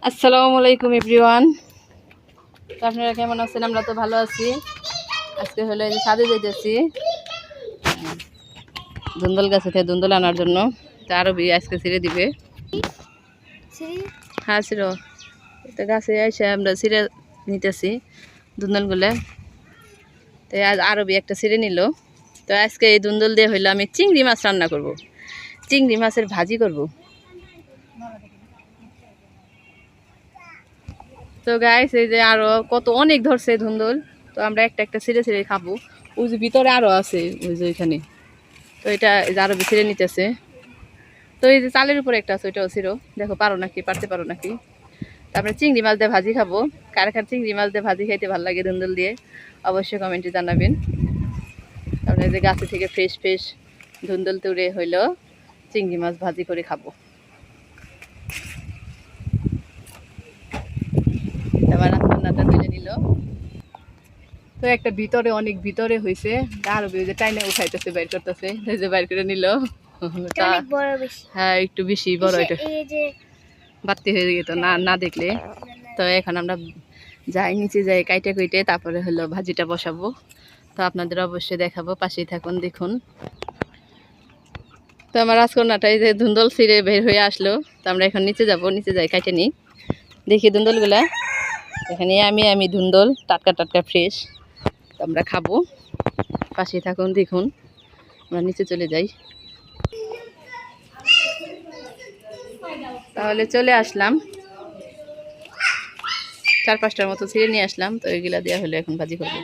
আসসালামু আলাইকুম এভরিওয়ান। তো আপনারা কেমন আছেন? আমরা তো ভালো আছি। আজকে হলো এই যে ছাদে যাইতেছি ধুন্দল গাছে থেকে ধুন্দল আনার জন্য। তো আরবি আজকে ছিঁড়ে দিবে। হ্যাঁ ছিঁড়ো, তো গাছে এসে আমরা ছিঁড়ে নিতেছি ধুন্দলগুলো। তো আজ আরবি একটা ছিঁড়ে নিল। তো আজকে এই ধুন্দল দিয়ে হইলো আমি চিংড়ি মাছ রান্না করব, চিংড়ি মাছের ভাজি করব। তো গাইস এই যে আরো কত অনেক ধরছে ধুন্দল। তো আমরা একটা একটা ছিঁড়ে ছিঁড়ে খাবো। ওই যে ভিতরে আরো আছে, ওই যে ওইখানে। তো এটা আরো ছিঁড়ে নিতেছে। তো এই যে চালের উপরে একটা আছে, ওইটাও ছিঁড়ো। দেখো পারো নাকি, পারতে পারো নাকি। তারপরে চিংড়ি মাছ দিয়ে ভাজি খাবো। কার কার চিংড়ি মাছ দিয়ে ভাজি খাইতে ভালো লাগে ধুন্দল দিয়ে অবশ্যই কমেন্টে জানাবেন। তারপরে এই যে গাছে থেকে ফ্রেশ ফ্রেশ ধুন্দল তুলে হইলো চিংড়ি মাছ ভাজি করে খাবো। এবার রান্নাটা তুলে নিল। তো একটা ভিতরে অনেক ভিতরে হয়েছে, আরো যে টাইনে উঠাইতেছে, বাইর করতেছে, যে বাইর করে নিল। হ্যাঁ একটু বেশি বড়, এটা বাড়তি হয়ে যেত না না দেখলে। তো এখন আমরা যাই নিচে যাই কাইটে কুইটে, তারপরে হলো ভাজিটা বসাবো। তো আপনাদের অবশ্যই দেখাবো, পাশেই থাকুন দেখুন। তো আমার রাজকন্যাটাই যে ধুন্দল ছিঁড়ে বের হয়ে আসলো। তো আমরা এখন নিচে যাব, নিচে যাই কাইটে নিই, দেখি ধুন্দলগুলা। এখানে আমি ধুন্দল টাটকা টাটকা ফ্রেশ। তো আমরা খাবো, পাশেই থাকুন দেখুন। আমরা নিচে চলে যাই। তাহলে চলে আসলাম, 4-5টার মতো ছিঁড়ে নিয়ে আসলাম। তো এগুলা দেওয়া হলো এখন ভাজি করবো।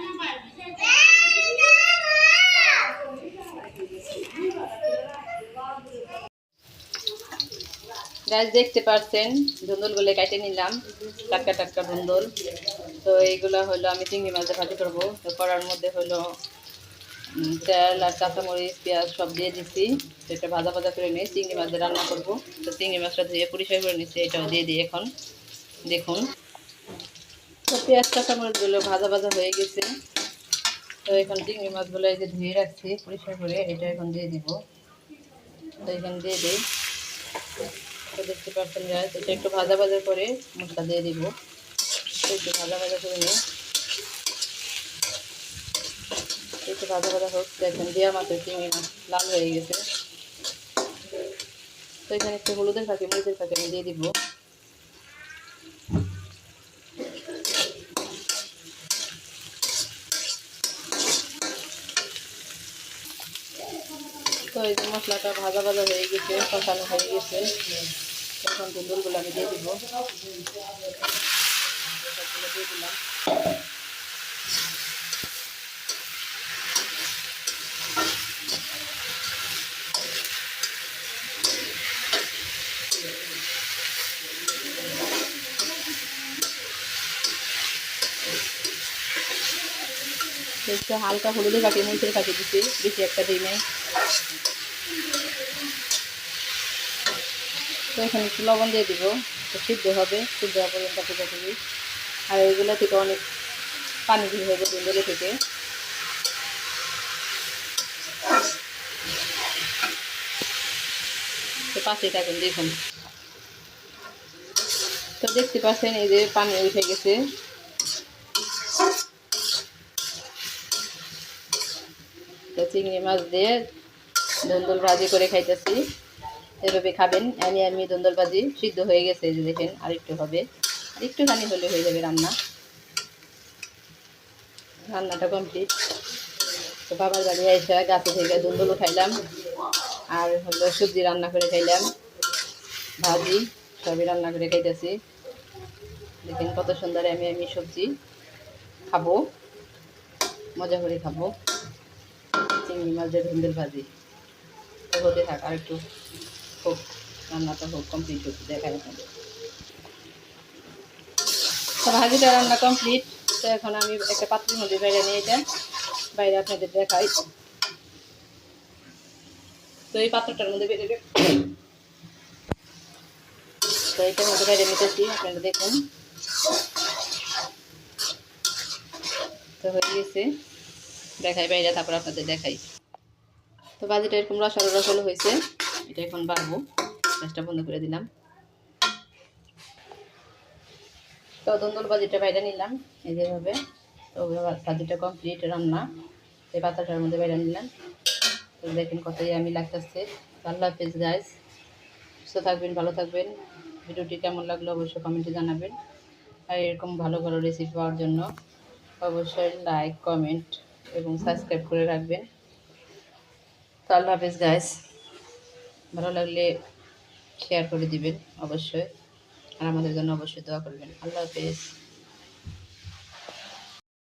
গাছ দেখতে পাচ্ছেন ধুন্দলগুলো কেটে নিলাম, টাটকা টাটকা ধুন্দল। তো এইগুলো হলো আমি চিংড়ি মাছ ভাজি করবো। তো করার মধ্যে হলো তেল আর কাঁচামরিচ পেঁয়াজ সব দিয়ে দিচ্ছি। সেটা ভাজা ভাজা করে নিয়ে চিংড়ি মাছ দিয়ে রান্না করবো। তো চিংড়ি মাছটা ধুয়ে পরিষ্কার করে নিচ্ছি, এটাও দিয়ে দিই এখন দেখুন। তো পেঁয়াজ কাঁচামরিচগুলো ভাজা ভাজা হয়ে গেছে। তো এখন চিংড়ি মাছগুলো এই যে ধুয়ে রাখছি পরিষ্কার করে, এটা এখন দিয়ে দিব। তো এখানে দিয়ে দিই। তো দেখতে পাচ্ছেন গাছ, এটা একটু ভাজা ভাজা করে মশলা দিয়ে দিব। একটু ভাজা ভাজা করে নিই, একটু ভাজা ভাজা হোক। দেখেন দেওয়া মাত্র চিংড়ি মাছ লাল হয়ে গেছে। তো এখানে একটু হলুদের ফাঁকে মরিচের ফাঁকে আমি দিয়ে দিব। তো এই যে মশলাটা ভাজা ভাজা হয়ে গেছে, কষানো হয়ে গেছে। এখন ধুন্দুলগুলো আমি দিয়ে দিব, দিয়ে দিলাম। একটু হালকা হলুদের ফাঁকে মরিচের ফাঁকে দিচ্ছি, বেশি একটা দিই নাই। তো এখানে একটু লবণ দিয়ে দিব। তো সিদ্ধ হবে, সিদ্ধ হওয়া পর্যন্ত অপেক্ষা করি। আর এইগুলো থেকে অনেক পানি বের হবে ধুন্দুলি থেকে। তো পাশেই থাকুন দেখুন। তো দেখতে পাচ্ছেন এই যে পানি উঠে গেছে। তো চিংড়ি মাছ দিয়ে ধুন্দুল ভাজি করে খাইতেছি, এভাবে খাবেন। আমি ধুন্দুল ভাজি সিদ্ধ হয়ে গেছে, এই যে দেখেন আরেকটু হবে, আর একটুখানি হলে হয়ে যাবে রান্না। রান্নাটা কমপ্লিট। তো বাবার বাড়ি এসে গাছে থেকে ধুন্দুল খাইলাম, আর হলো সবজি রান্না করে খাইলাম, ভাজি সবই রান্না করে খাইতেছি। দেখেন কত সুন্দর আমি সবজি খাবো, মজা করে খাবো। চিংড়ি মাছ দিয়ে ধুন্দুল ভাজি। তো হতে থাক, আর একটু হোক, রান্নাটা হোক, কমপ্লিট হোক, দেখাই আপনাদের। তো ভাজিটা রান্না কমপ্লিট। তো এখন আমি একটা পাত্রের মধ্যে বাইরে নিয়ে এটা বাইরে আপনাদের দেখাই। তো এই পাত্রটার মধ্যে বেড়ে, তো এটার মধ্যে বাইরে নিতেছি, আপনারা দেখুন। তো হয়ে গেছে, দেখাই বাইরে, তারপর আপনাদের দেখাই। তো ভাজিটা এরকম রসালো রসালো হয়েছে, এটা এখন বাড়বো। গ্যাসটা বন্ধ করে দিলাম। তো ধুন্দুল ভাজিটা বাইরে নিলাম এই যেভাবে। তো ভাজিটা কমপ্লিট রান্না, এই পাতাটার মধ্যে বাইরে নিলাম। তো দেখেন কতই আমি লাগতেছে। আল্লাহ হাফেজ গাইস, সুস্থ থাকবেন, ভালো থাকবেন। ভিডিওটি কেমন লাগলো অবশ্যই কমেন্টে জানাবেন। আর এরকম ভালো ভালো রেসিপি পাওয়ার জন্য অবশ্যই লাইক, কমেন্ট এবং সাবস্ক্রাইব করে রাখবেন। তো আল্লাহ হাফেজ গাইস, ভালো লাগলে শেয়ার করে দিবেন অবশ্যই, আর আমাদের জন্য অবশ্যই দোয়া করবেন। আল্লাহ হাফেজ।